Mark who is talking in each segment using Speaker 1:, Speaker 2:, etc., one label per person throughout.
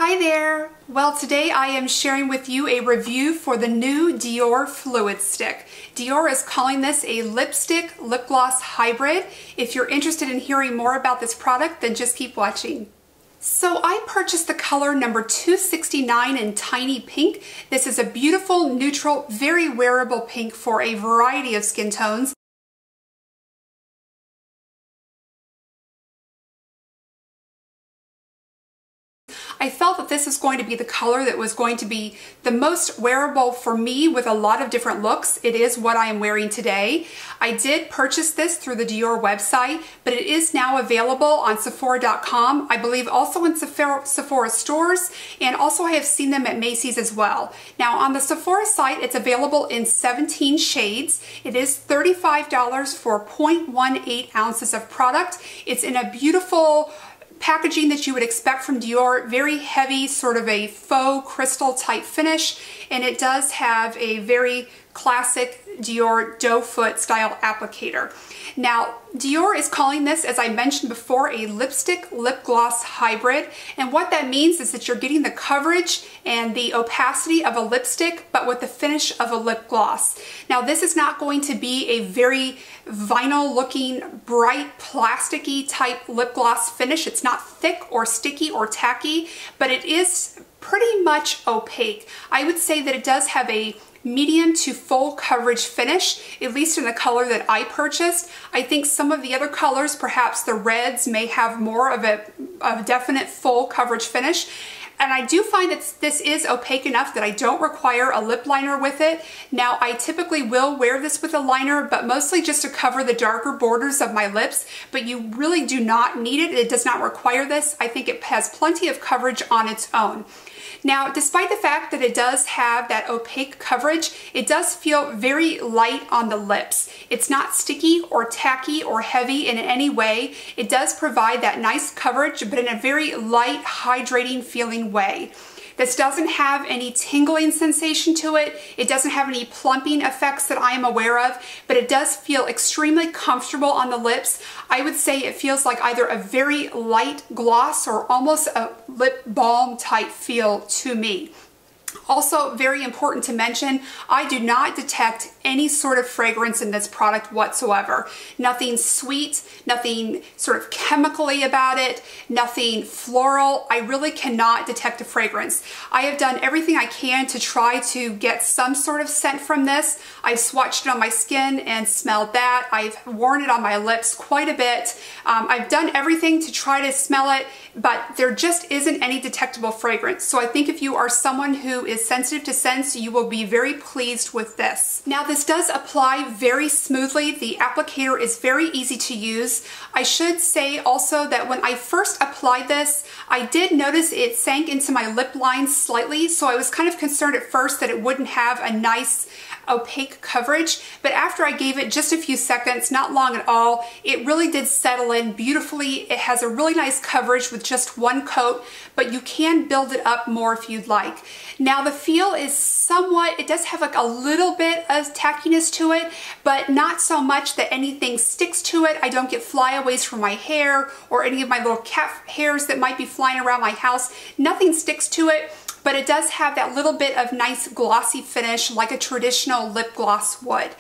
Speaker 1: Hi there! Well, today I am sharing with you a review for the new Dior Fluid Stick. Dior is calling this a lipstick lip gloss hybrid. If you're interested in hearing more about this product, then just keep watching. So I purchased the color number 269 in Tiny Pink. This is a beautiful, neutral, very wearable pink for a variety of skin tones. I felt that this is going to be the color that was going to be the most wearable for me with a lot of different looks. It is what I am wearing today. I did purchase this through the Dior website, but it is now available on Sephora.com. I believe also in Sephora stores, and also I have seen them at Macy's as well. Now on the Sephora site, it's available in 17 shades. It is $35 for 0.18 ounces of product. It's in a beautiful packaging that you would expect from Dior, very heavy, sort of a faux crystal type finish, and it does have a very classic Dior doe foot style applicator. Now, Dior is calling this, as I mentioned before, a lipstick lip gloss hybrid, and what that means is that you're getting the coverage and the opacity of a lipstick, but with the finish of a lip gloss. Now, this is not going to be a very vinyl looking, bright, plasticky type lip gloss finish. It's not thick or sticky or tacky, but it is pretty much opaque. I would say that it does have a medium to full coverage finish, at least in the color that I purchased. I think some of the other colors, perhaps the reds, may have more of a definite full coverage finish. And I do find that this is opaque enough that I don't require a lip liner with it. Now, I typically will wear this with a liner, but mostly just to cover the darker borders of my lips, but you really do not need it. It does not require this. I think it has plenty of coverage on its own. Now, despite the fact that it does have that opaque coverage, it does feel very light on the lips. It's not sticky or tacky or heavy in any way. It does provide that nice coverage, but in a very light, hydrating feeling way. This doesn't have any tingling sensation to it. It doesn't have any plumping effects that I am aware of, but it does feel extremely comfortable on the lips. I would say it feels like either a very light gloss or almost a lip balm type feel to me. Also, very important to mention, I do not detect any sort of fragrance in this product whatsoever. Nothing sweet, nothing sort of chemically about it, nothing floral. I really cannot detect a fragrance. I have done everything I can to try to get some sort of scent from this. I've swatched it on my skin and smelled that. I've worn it on my lips quite a bit. I've done everything to try to smell it, but there just isn't any detectable fragrance. So I think if you are someone who is sensitive to scents, you will be very pleased with this. Now, this does apply very smoothly. The applicator is very easy to use. I should say also that when I first applied this, I did notice it sank into my lip line slightly, so I was kind of concerned at first that it wouldn't have a nice opaque coverage, but after I gave it just a few seconds, not long at all, it really did settle in beautifully. It has a really nice coverage with just one coat, but you can build it up more if you'd like. Now, the feel is somewhat, it does have like a little bit of tackiness to it, but not so much that anything sticks to it. I don't get flyaways from my hair or any of my little cat hairs that might be flying around my house. Nothing sticks to it, but it does have that little bit of nice glossy finish like a traditional lip gloss would.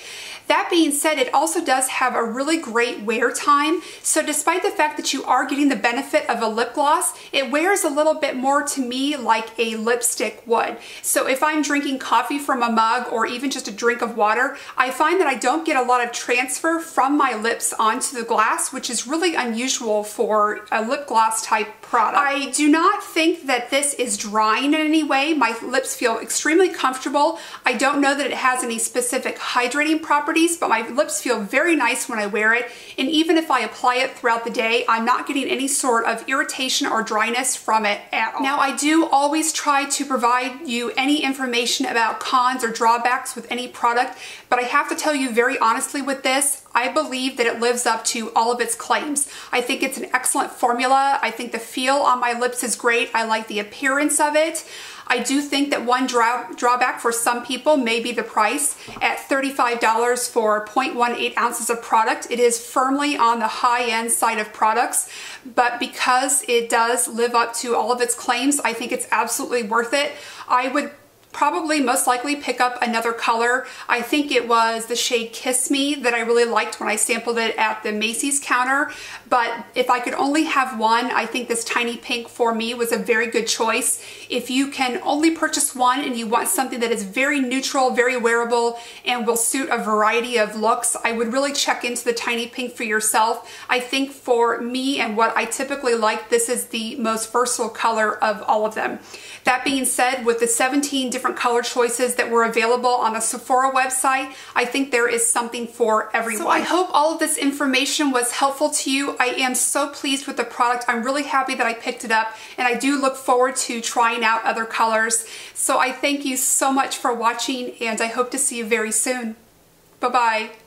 Speaker 1: That being said, it also does have a really great wear time. So despite the fact that you are getting the benefit of a lip gloss, it wears a little bit more to me like a lipstick would. So if I'm drinking coffee from a mug or even just a drink of water, I find that I don't get a lot of transfer from my lips onto the glass, which is really unusual for a lip gloss type product. I do not think that this is drying in any way. My lips feel extremely comfortable. I don't know that it has any specific hydrating properties, but my lips feel very nice when I wear it, and even if I apply it throughout the day, I'm not getting any sort of irritation or dryness from it at all. Now, I do always try to provide you any information about cons or drawbacks with any product, but I have to tell you very honestly with this, I believe that it lives up to all of its claims. I think it's an excellent formula. I think the feel on my lips is great. I like the appearance of it. I do think that one drawback for some people may be the price. At $35 for 0.18 ounces of product, it is firmly on the high-end side of products, but because it does live up to all of its claims, I think it's absolutely worth it. I would probably most likely pick up another color. I think it was the shade Kiss Me that I really liked when I sampled it at the Macy's counter, but if I could only have one, I think this tiny pink for me was a very good choice. If you can only purchase one and you want something that is very neutral, very wearable, and will suit a variety of looks, I would really check into the tiny pink for yourself. I think for me and what I typically like, this is the most versatile color of all of them. That being said, with the 17 different color choices that were available on the Sephora website, I think there is something for everyone. So I hope all of this information was helpful to you. I am so pleased with the product. I'm really happy that I picked it up, and I do look forward to trying out other colors. So I thank you so much for watching, and I hope to see you very soon. Bye-bye.